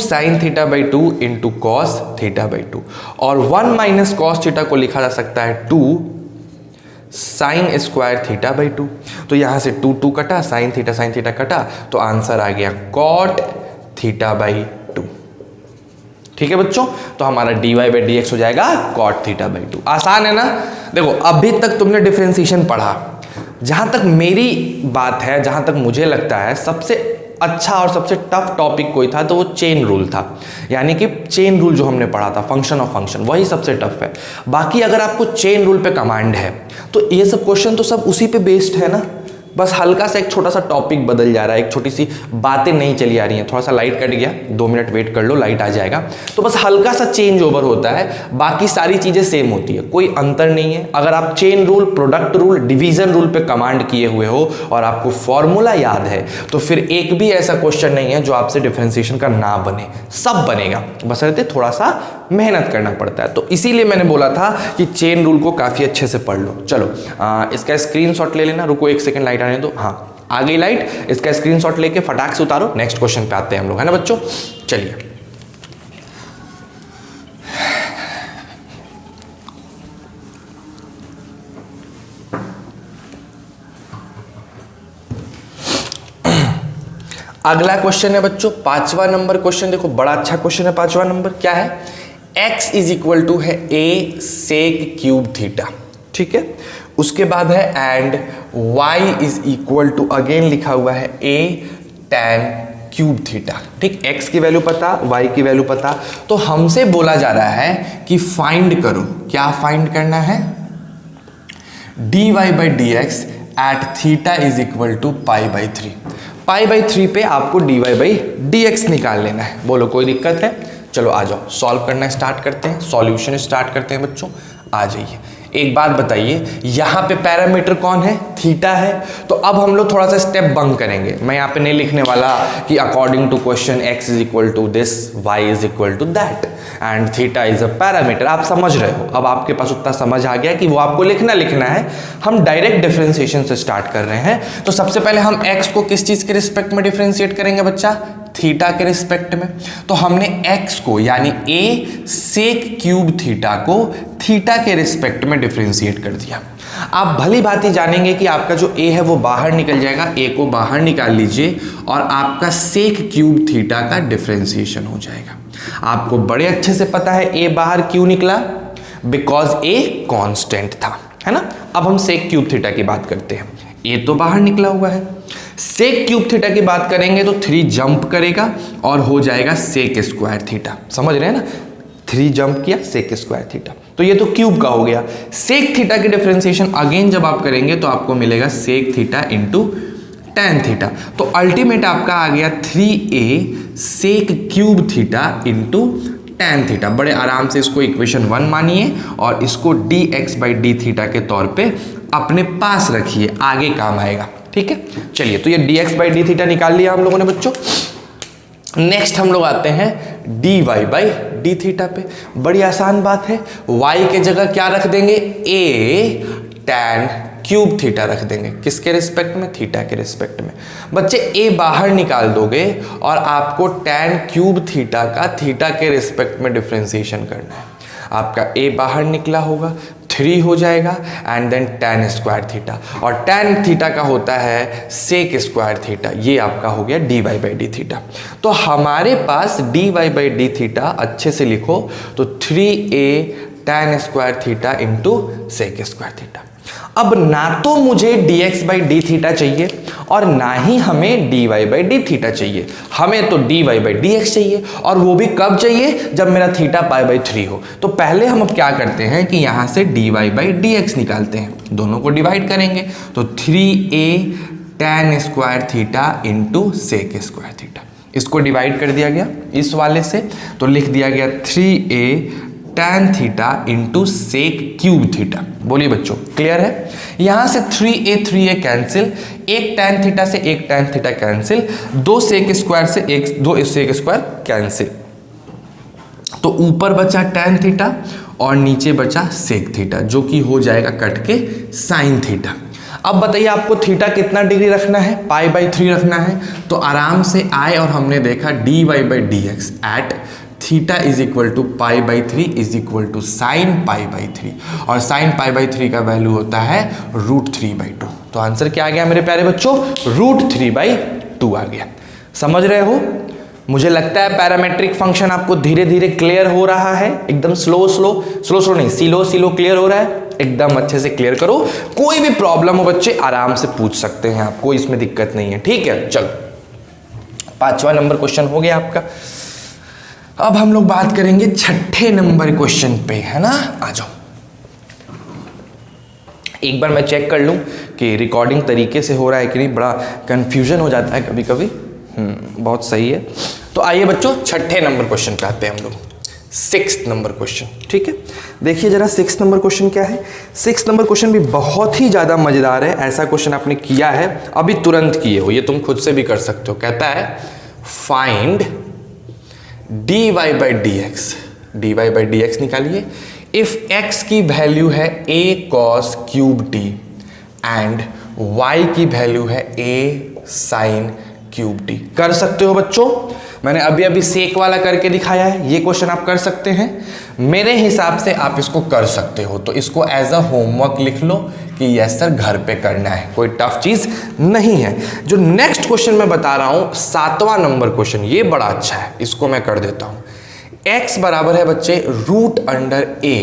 [SPEAKER 1] sine theta by 2 into cos theta by 2, और 1 माइनस कॉस थीटा को लिखा जा सकता है 2 साइन स्क्वायर थीटा बाई 2। तो यहाँ से 2 कटा, साइन थीटा कटा, तो आंसर आ गया कॉट थीटा बाई 2। ठीक है बच्चों, तो हमारा dy बाई dx हो जाएगा कॉट थीटा बाई 2। आसान है ना? देखो अभी तक तुमने डिफरेंशिएशन पढ़ा, जहाँ तक मेरी बात है, जहाँ तक मुझे लगता है सबसे अच्छा और सबसे टफ टॉपिक कोई था तो वो चेन रूल था। यानी कि चेन रूल जो हमने पढ़ा था, फंक्शन ऑफ फंक्शन, वही सबसे टफ है। बाकी अगर आपको चेन रूल पे कमांड है तो ये सब क्वेश्चन तो सब उसी पे बेस्ड है ना। बस हल्का सा एक छोटा सा टॉपिक बदल जा रहा है, एक छोटी सी बातें नहीं चली आ रही हैं, थोड़ा सा लाइट कट गया, 2 मिनट वेट कर लो, लाइट आ जाएगा। तो बस हल्का सा चेंज ओवर होता है, बाकी सारी चीज़ें सेम होती है, कोई अंतर नहीं है। अगर आप chain rule, product rule, division rule पे कमांड किए हुए हो और आपको फॉर्मूला याद है तो फिर एक भी ऐसा क्वेश्चन नहीं है जो आपसे डिफरेंशिएशन का ना बने, सब बनेगा, बशर्ते थोड़ा सा मेहनत करना पड़ता है। तो इसीलिए मैंने बोला था कि चेन रूल को काफ़ी अच्छे से पढ़ लो। चलो इसका स्क्रीनशॉट ले लेना, रुको 1 सेकंड लाइट आने दो। हाँ आ गई लाइट, इसका स्क्रीनशॉट लेके फटाक से उतारो। नेक्स्ट क्वेश्चन पे आते हैं हम लोग, है ना बच्चों? चलिए अगला क्वेश्चन है बच्चों 5वां नंबर क्वेश्चन। देखो बड़ा अच्छा क्वेश्चन है 5वां नंबर। क्या है? x इज इक्वल टू है a सेक क्यूब थीटा। ठीक है, उसके बाद है and y is equal to, again लिखा हुआ है a tan क्यूब थीटा। ठीक, x की वैल्यू पता, y की वैल्यू पता, तो हमसे बोला जा रहा है कि फाइंड करो। क्या फाइंड करना है? dy by D x at theta is equal to pi by 3। Pi by 3 पे आपको dy बाई डी एक्स निकाल लेना है। बोलो कोई दिक्कत है? चलो आ जाओ, सॉल्व करना स्टार्ट करते हैं, सॉल्यूशन स्टार्ट करते हैं बच्चों। आ जाइए, एक बात बताइए, यहाँ पे पैरामीटर कौन है? थीटा है। तो अब हम लोग थोड़ा सा स्टेप बंक करेंगे। मैं यहाँ पे नहीं लिखने वाला कि according to question x is equal to this, y is equal to that and theta is a parameter. आप समझ रहे हो, अब आपके पास उतना समझ आ गया कि वो आपको लिखना है। हम डायरेक्ट डिफरेंशिएशन से स्टार्ट कर रहे हैं। तो सबसे पहले हम x को किस चीज के रिस्पेक्ट में डिफरेंशिएट करेंगे बच्चा? थीटा के रिस्पेक्ट में। तो हमने x को यानी a सेक क्यूब थीटा को थीटा के रिस्पेक्ट में डिफरेंशिएट कर दिया। आप भली भांति जानेंगे कि आपका जो a है वो बाहर निकल जाएगा, a को बाहर निकाल लीजिए और आपका सेक क्यूब थीटा का डिफरेंशिएशन हो जाएगा। आपको बड़े अच्छे से पता है a बाहर क्यों निकला? बिकॉज a कांस्टेंट था, है ना। अब हम सेक क्यूब थीटा की बात करते हैं। a तो बाहर निकला हुआ है, सेक क्यूब थीटा की बात करेंगे तो 3 जंप करेगा और हो जाएगा सेक स्क्वायर थीटा। समझ रहे हैं ना, 3 जंप किया, सेक स्क्वायर थीटा। तो ये तो क्यूब का हो गया। सेक थीटा की डिफरेंशिएशन अगेन जब आप करेंगे तो आपको मिलेगा sec theta into tan theta. तो अल्टीमेट आपका आ गया 3a sec cube theta into tan theta. बड़े आराम से इसको इक्वेशन 1 मानिए और इसको dx बाई डी थीटा के तौर पे अपने पास रखिए, आगे काम आएगा। ठीक है, चलिए, तो ये dx बाई डी थीटा निकाल लिया हम लोगों ने बच्चों। नेक्स्ट हम लोग आते हैं dy बाई डी थीटा पे। बड़ी आसान बात है, y के जगह क्या रख देंगे? a टैन क्यूब थीटा रख देंगे। किसके रिस्पेक्ट में? थीटा के रिस्पेक्ट में। बच्चे a बाहर निकाल दोगे और आपको टैन क्यूब थीटा का थीटा के रिस्पेक्ट में डिफरेंशिएशन करना है। आपका a बाहर निकला होगा, 3 हो जाएगा and then tan square theta, और टैन थीटा का होता है सेक स्क्वायर थीटा। ये आपका हो गया dy बाई डी थीटा। तो हमारे पास dy बाई डी थीटा अच्छे से लिखो तो 3a tan square theta into sec square theta. अब ना तो मुझे dx बाई डी थीटा चाहिए और ना ही हमें dy बाई डी थीटा चाहिए, हमें तो dy बाई dx चाहिए, और वो भी कब चाहिए? जब मेरा थीटा π/3 हो। तो पहले हम अब क्या करते हैं कि यहां से dy बाई dx निकालते हैं, दोनों को डिवाइड करेंगे तो 3a tan square theta into sec square theta. इसको डिवाइड कर दिया गया इस वाले से, तो लिख दिया गया 3a tan theta into sec cube theta. बोलिए बच्चों, क्लियर है? यहां से 3a कैंसिल, एक टैन थीटा से एक tan theta cancel, 2 sec square से 2 सेक स्क्वायर कैंसिल। तो ऊपर बचा टैन थीटा और नीचे बचा सेक थीटा, जो कि हो जाएगा कट के साइन थीटा। अब बताइए आपको थीटा कितना डिग्री रखना है? π/3 रखना है। तो आराम से आए और हमने देखा dy by dx at theta is equal to π/3 is equal to sine π/3, और साइन π/3 का वैल्यू होता है √3/2। तो आंसर क्या आ गया मेरे प्यारे बच्चों? √3/2 आ गया। समझ रहे हो? मुझे लगता है पैरामेट्रिक फंक्शन आपको धीरे धीरे क्लियर हो रहा है। एकदम स्लो नहीं, सिलो क्लियर हो रहा है। एकदम अच्छे से क्लियर करो। कोई भी प्रॉब्लम हो बच्चे आराम से पूछ सकते हैं, आपको इसमें दिक्कत नहीं है। ठीक है, चलो 5वां नंबर क्वेश्चन हो गया आपका। अब हम लोग बात करेंगे 6ठे नंबर क्वेश्चन पे, है ना। आ जाओ, एक बार मैं चेक कर लूं कि रिकॉर्डिंग तरीके से हो रहा है कि नहीं। बड़ा कंफ्यूजन हो जाता है कभी कभी। बहुत सही है। तो आइए बच्चों 6ठे नंबर क्वेश्चन पे आते हैं हम लोग। 6th नंबर क्वेश्चन, ठीक है। देखिए जरा 6th नंबर क्वेश्चन क्या है। 6th नंबर क्वेश्चन भी बहुत ही ज्यादा मजेदार है। ऐसा क्वेश्चन आपने किया है अभी तुरंत किए हो, ये तुम खुद से भी कर सकते हो। कहता है फाइंड dy बाई dx निकालिए इफ x की वैल्यू है a cos cube t and y की वैल्यू है a sin क्यूब t। कर सकते हो बच्चों, मैंने अभी सेक वाला करके दिखाया है। ये क्वेश्चन आप कर सकते हैं, मेरे हिसाब से आप इसको कर सकते हो। तो इसको एज अ होमवर्क लिख लो कि यस सर घर पे करना है, कोई टफ चीज नहीं है। जो नेक्स्ट क्वेश्चन मैं बता रहा हूं 7वां नंबर क्वेश्चन, ये बड़ा अच्छा है, इसको मैं कर देता हूं। x बराबर है बच्चे √a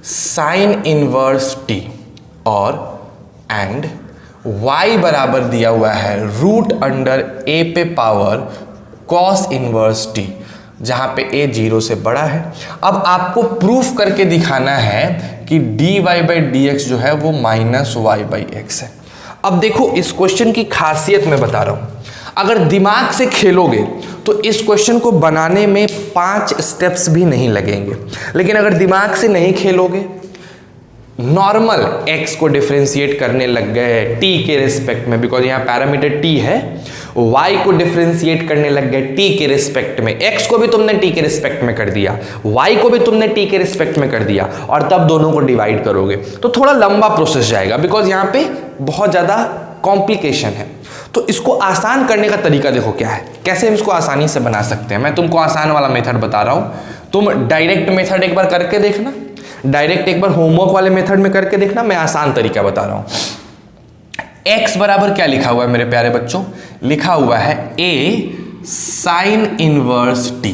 [SPEAKER 1] साइन इनवर्स t और एंड y बराबर दिया हुआ है √a पे पावर cos इनवर्स t, जहां पे a 0 से बड़ा है। अब आपको प्रूफ करके दिखाना है कि dy बाई dx जो है वो -y/x है। अब देखो इस क्वेश्चन की खासियत मैं बता रहा हूं। अगर दिमाग से खेलोगे तो इस क्वेश्चन को बनाने में 5 स्टेप्स भी नहीं लगेंगे, लेकिन अगर दिमाग से नहीं खेलोगे, नॉर्मल x को डिफरेंशिएट करने लग गए t के रिस्पेक्ट में, बिकॉज यहाँ पैरामीटर t है, y को डिफरेंशिएट करने लग गए t के रिस्पेक्ट में, x को भी तुमने t के रिस्पेक्ट में कर दिया, y को भी तुमने t के रिस्पेक्ट में कर दिया, और तब दोनों को डिवाइड करोगे तो थोड़ा लंबा प्रोसेस जाएगा, बिकॉज यहाँ पे बहुत ज़्यादा कॉम्प्लिकेशन है। तो इसको आसान करने का तरीका देखो क्या है, कैसे हम इसको आसानी से बना सकते हैं। मैं तुमको आसान वाला मेथड बता रहा हूँ, तुम डायरेक्ट मेथड एक बार करके देखना, डायरेक्ट एक बार होमवर्क वाले मेथड में करके देखना, मैं आसान तरीका बता रहा हूं। x बराबर क्या लिखा हुआ है मेरे प्यारे बच्चों, लिखा हुआ है a साइन इनवर्स t।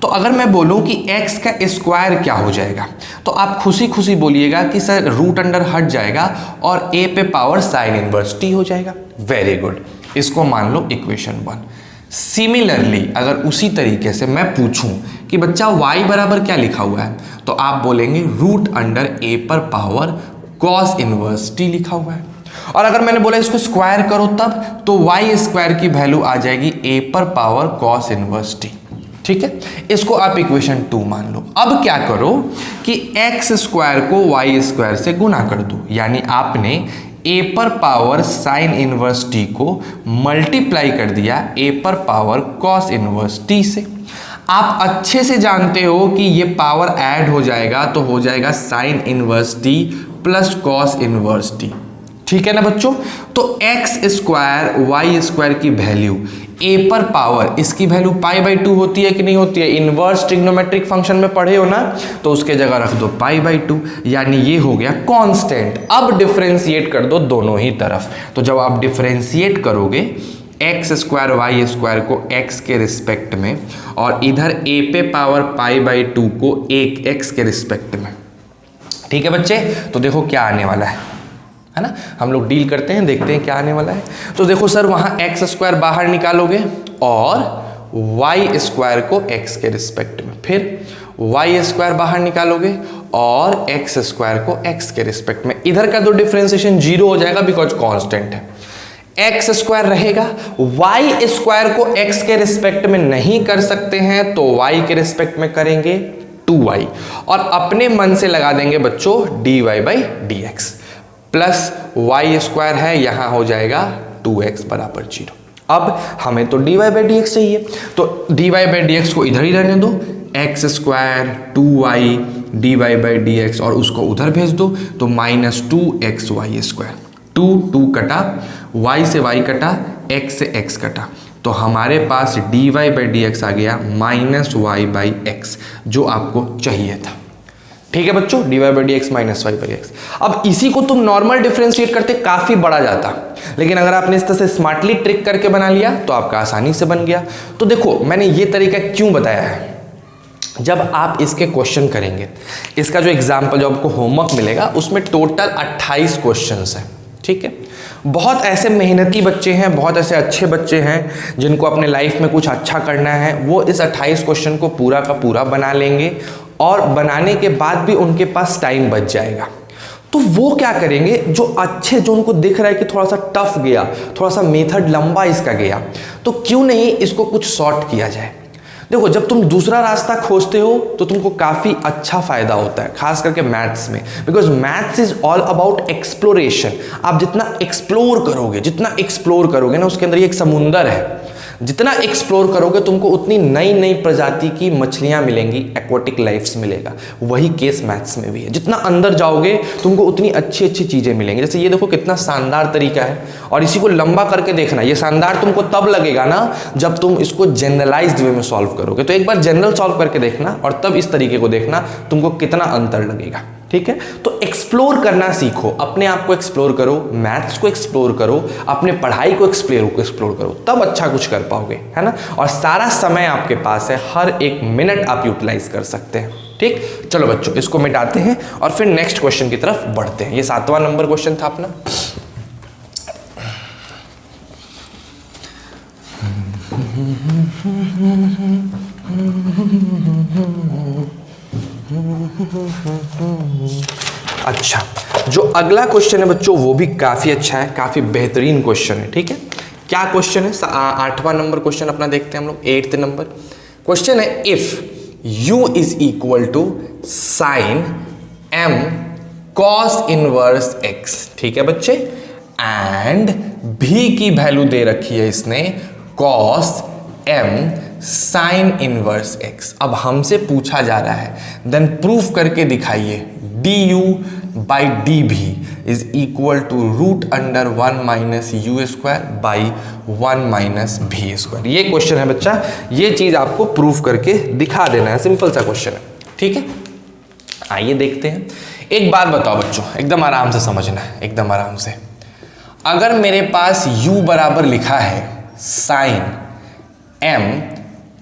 [SPEAKER 1] तो अगर मैं बोलूं कि x का स्क्वायर क्या हो जाएगा, तो आप खुशी खुशी बोलिएगा कि सर रूट अंडर हट जाएगा और a पे पावर साइन इनवर्स t हो जाएगा। वेरी गुड, इसको मान लो इक्वेशन 1। सिमिलरली अगर उसी तरीके से मैं पूछूं कि बच्चा y बराबर क्या लिखा हुआ है, तो आप बोलेंगे रूट अंडर a पर पावर कॉस इनवर्स t लिखा हुआ है। और अगर मैंने बोला इसको स्क्वायर करो तब, तो y स्क्वायर की वैल्यू आ जाएगी a पर पावर कॉस इनवर्स t। ठीक है, इसको आप इक्वेशन 2 मान लो। अब क्या करो कि x स्क्वायर को y स्क्वायर से गुना कर दो, यानी आपने a पर पावर साइन इनवर्स t को मल्टीप्लाई कर दिया a पर पावर कॉस इनवर्स t से। आप अच्छे से जानते हो कि ये पावर ऐड हो जाएगा तो हो जाएगा sine inverse t plus cos inverse t। ठीक है ना बच्चों, तो x स्क्वायर y स्क्वायर की वैल्यू a पर पावर, इसकी वैल्यू पाई बाई 2 होती है कि नहीं होती है, इनवर्स ट्रिग्नोमेट्रिक फंक्शन में पढ़े हो ना, तो उसके जगह रख दो पाई बाई 2, यानी ये हो गया कांस्टेंट। अब डिफरेंशिएट कर दो दोनों ही तरफ, तो जब आप डिफरेंशिएट करोगे एक्स स्क्वायर वाई स्क्वायर को x के रिस्पेक्ट में, और इधर a पे पावर पाई बाई 2 को एक x के रिस्पेक्ट में। ठीक है बच्चे, तो देखो क्या आने वाला है ना, हम लोग डील करते हैं, देखते हैं क्या आने वाला है। तो देखो सर, वहां एक्स स्क्वायर बाहर निकालोगे और वाई स्क्वायर को एक्स के रिस्पेक्ट में, फिर वाई स्क्वायर बाहर निकालोगे और एक्स स्क्वायर को एक्स के रिस्पेक्ट में। इधर का तो डिफरेंशिएशन 0 हो जाएगा बिकॉज कांस्टेंट है। एक्स स्क्वायर रहेगा, वाई स्क्वायर को एक्स के रिस्पेक्ट में नहीं कर सकते हैं तो वाई के रिस्पेक्ट में करेंगे 2y, और अपने मन से लगा देंगे बच्चों dy by D x, plus y square है, यहां हो जाएगा 2x बराबर 0। अब हमें तो dy बाई डी एक्स चाहिए, तो dy बाई डी एक्स को इधर ही रहने दो, x square 2y dy by D x, और उसको उधर भेज दो, तो माइनस 2xy स्क्वायर, 2 कटा, y से y कटा, x से x कटा, तो हमारे पास dy बाई डी एक्स आ गया माइनस वाई बाई एक्स, जो आपको चाहिए था। ठीक है बच्चों, dy by D x minus y by x. अब इसी को तुम नॉर्मल डिफरेंशिएट करते काफी बड़ा जाता, लेकिन अगर आपने इस तरह से स्मार्टली ट्रिक करके बना लिया तो आपका आसानी से बन गया। तो देखो मैंने ये तरीका क्यों बताया है, जब आप इसके क्वेश्चन करेंगे, इसका जो एग्जाम्पल जो आपको होमवर्क मिलेगा उसमें टोटल 28 क्वेश्चंस हैं। ठीक है, बहुत ऐसे मेहनती बच्चे हैं, बहुत ऐसे अच्छे बच्चे हैं जिनको अपने लाइफ में कुछ अच्छा करना है, वो इस 28 क्वेश्चन को पूरा का पूरा बना लेंगे, और बनाने के बाद भी उनके पास टाइम बच जाएगा। तो वो क्या करेंगे, जो अच्छे, जो उनको दिख रहा है कि थोड़ा सा टफ गया, थोड़ा सा मेथड लंबा इसका गया, तो क्यों नहीं इसको कुछ शॉर्ट किया जाए। देखो जब तुम दूसरा रास्ता खोजते हो तो तुमको काफ़ी अच्छा फायदा होता है, खास करके मैथ्स में, because maths is all about exploration. आप जितना एक्सप्लोर करोगे ना, उसके अंदर ये एक समुंदर है, जितना एक्सप्लोर करोगे तुमको उतनी नई नई प्रजाति की मछलियां मिलेंगी, एक्वाटिक लाइफ्स मिलेगा। वही केस मैथ्स में भी है, जितना अंदर जाओगे तुमको उतनी अच्छी अच्छी चीजें मिलेंगी। जैसे ये देखो कितना शानदार तरीका है, और इसी को लंबा करके देखना। ये शानदार तुमको तब लगेगा ना जब तुम इसको जनरलाइज्ड वे में सॉल्व करोगे। तो एक बार जनरल सॉल्व करके देखना और तब इस तरीके को देखना, तुमको कितना अंतर लगेगा। ठीक है, तो एक्सप्लोर करना सीखो, अपने आप को एक्सप्लोर करो, मैथ्स को एक्सप्लोर करो, अपने पढ़ाई को एक्सप्लोर करो, तब अच्छा कुछ कर पाओगे, है ना। और सारा समय आपके पास है, हर एक मिनट आप यूटिलाइज कर सकते हैं। ठीक, चलो बच्चों इसको मिटाते हैं और फिर नेक्स्ट क्वेश्चन की तरफ बढ़ते हैं। ये 7वां नंबर क्वेश्चन था अपना। अच्छा, जो अगला क्वेश्चन है बच्चों वो भी काफी अच्छा है, काफी बेहतरीन क्वेश्चन है। ठीक है, क्या क्वेश्चन है, 8वां नंबर क्वेश्चन अपना देखते हैं हम लोग। 8th नंबर क्वेश्चन है, if u is equal to sin m cos inverse x, ठीक है बच्चे, एंड भी की वैल्यू दे रखी है इसने cos m sin inverse x. अब हमसे पूछा जा रहा है देन प्रूफ करके दिखाइए d u by d v is equal to root under 1 minus u square by 1 minus v square. ये क्वेश्चन है बच्चा, ये चीज आपको प्रूफ करके दिखा देना है, सिंपल सा क्वेश्चन है, ठीक है। आइए देखते हैं। एक बात बताओ बच्चों, एकदम आराम से समझना है, एकदम आराम से। अगर मेरे पास u बराबर लिखा है sin m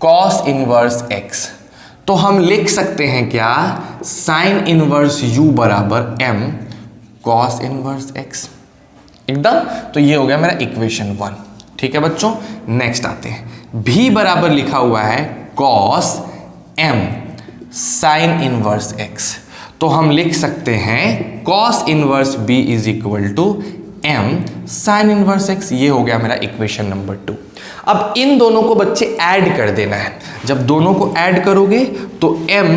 [SPEAKER 1] cos inverse x, तो हम लिख सकते हैं क्या, साइन इनवर्स u बराबर m कॉस इनवर्स x, एकदम। तो ये हो गया मेरा इक्वेशन 1, ठीक है बच्चों। नेक्स्ट आते हैं, v बराबर लिखा हुआ है cos m sin inverse x, तो हम लिख सकते हैं cos inverse b is equal to m sin inverse x। ये हो गया मेरा इक्वेशन नंबर 2। अब इन दोनों को बच्चे ऐड कर देना है। जब दोनों को ऐड करोगे तो m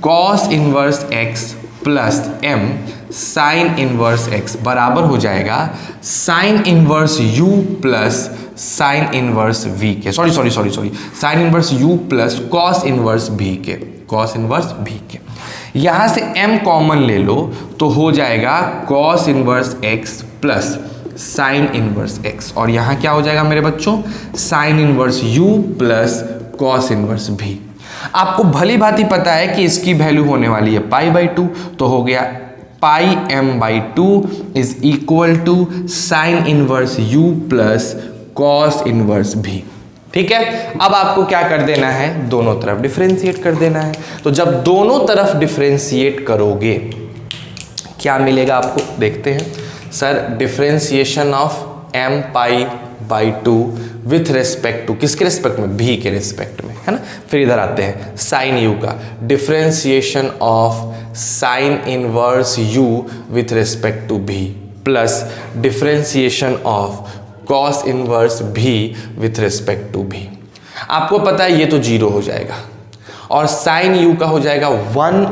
[SPEAKER 1] cos inverse x plus m sin inverse x बराबर हो जाएगा sign inverse u plus sine inverse v के, sorry sine inverse u plus cos inverse v के, कॉस इनवर्स v के। यहां से m कॉमन ले लो तो हो जाएगा cos inverse x plus sign inverse x, और यहां क्या हो जाएगा मेरे बच्चों, sign inverse u plus cos inverse v। आपको भली भांति पता है कि इसकी वैल्यू होने वाली है पाई बाई 2, तो हो गया pi m by 2 is equal to sin inverse u plus cos inverse v, ठीक है। अब आपको क्या कर देना है, दोनों तरफ डिफरेंशिएट कर देना है। तो जब दोनों तरफ डिफरेंशिएट करोगे क्या मिलेगा आपको, देखते हैं। Sir differentiation of m pi by 2 with respect to, किसके रेस्पेक्ट में, v के रेस्पेक्ट में, है ना। फिर इधर आते हैं साइन u का, differentiation of sin inverse u with respect to v plus differentiation of cos inverse v with respect to v। आपको पता है ये तो 0 हो जाएगा, और साइन u का हो जाएगा 1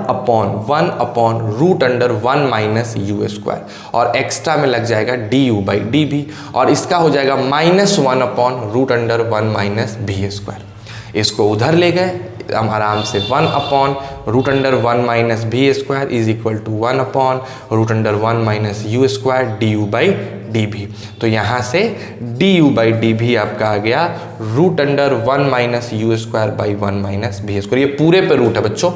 [SPEAKER 1] upon root under 1 minus u square, और एक्स्ट्रा में लग जाएगा डी यू बाई डी भी, और इसका हो जाएगा -1 upon root under 1 minus v square. इसको उधर ले गए हम आराम से, 1 upon root under 1 minus v square is equal to 1 upon root under 1 minus u square d u by d v. तो यहाँ से डी यू बाई डी भी आपका आ गया root under 1 minus u square by 1 minus v square. ये पूरे पे रूट है बच्चों,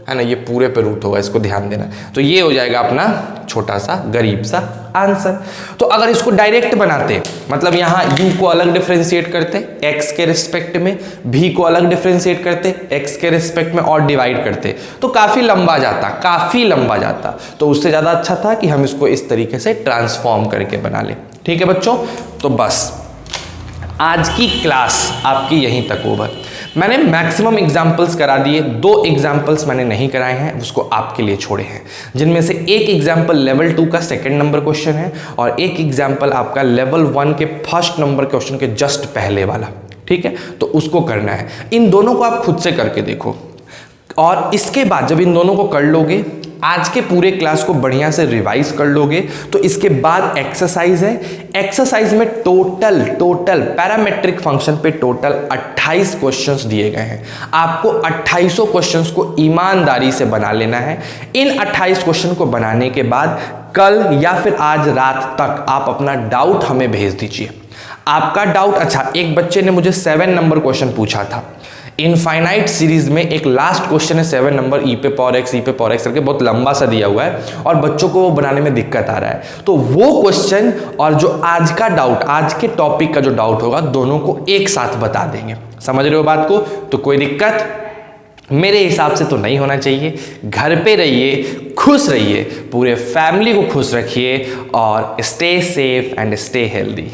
[SPEAKER 1] है ना, ये पूरे पे रूट होगा, इसको ध्यान देना। तो ये हो जाएगा अपना छोटा सा गरीब सा आंसर। तो अगर इसको डायरेक्ट बनाते, मतलब यहाँ u को अलग डिफरेंशिएट करते x के रिस्पेक्ट में, v को अलग डिफरेंशिएट करते x के रिस्पेक्ट में और डिवाइड करते, तो काफ़ी लंबा जाता। तो उससे ज़्यादा अच्छा था कि हम इसको इस तरीके से ट्रांसफॉर्म करके बना लें, ठीक है बच्चों। तो बस आज की क्लास आपकी यहीं तक ओवर। मैंने मैक्सिमम एग्जाम्पल्स करा दिए, 2 एग्जाम्पल्स मैंने नहीं कराए हैं, उसको आपके लिए छोड़े हैं, जिनमें से एक एग्जाम्पल लेवल 2 का 2nd नंबर क्वेश्चन है और एक एग्जाम्पल आपका लेवल 1 के 1st नंबर क्वेश्चन के जस्ट पहले वाला, ठीक है। तो उसको करना है, इन दोनों को आप खुद से करके देखो, और इसके बाद जब इन दोनों को कर लोगे, आज के पूरे क्लास को बढ़िया से रिवाइज कर लोगे, तो इसके बाद एक्सरसाइज है। एक्सरसाइज में टोटल पैरामेट्रिक फंक्शन पे टोटल 28 क्वेश्चंस दिए गए हैं। आपको 2800 क्वेश्चंस को ईमानदारी से बना लेना है। इन 28 क्वेश्चन को बनाने के बाद कल या फिर आज रात तक आप अपना डाउट हमें भेज दीजिए। आपका डाउट, अच्छा एक बच्चे ने मुझे 7 नंबर क्वेश्चन पूछा था, इनफाइनाइट सीरीज में एक लास्ट क्वेश्चन है 7 नंबर, ई पे पावर एक्स करके बहुत लंबा सा दिया हुआ है और बच्चों को वो बनाने में दिक्कत आ रहा है। तो वो क्वेश्चन और जो आज का डाउट, आज के टॉपिक का जो डाउट होगा, दोनों को एक साथ बता देंगे। समझ रहे हो बात को? तो कोई दिक्कत मेरे हिसाब से तो नहीं होना चाहिए। घर पे रहिए, खुश रहिए, पूरे फैमिली को खुश रखिए और stay safe and stay healthy.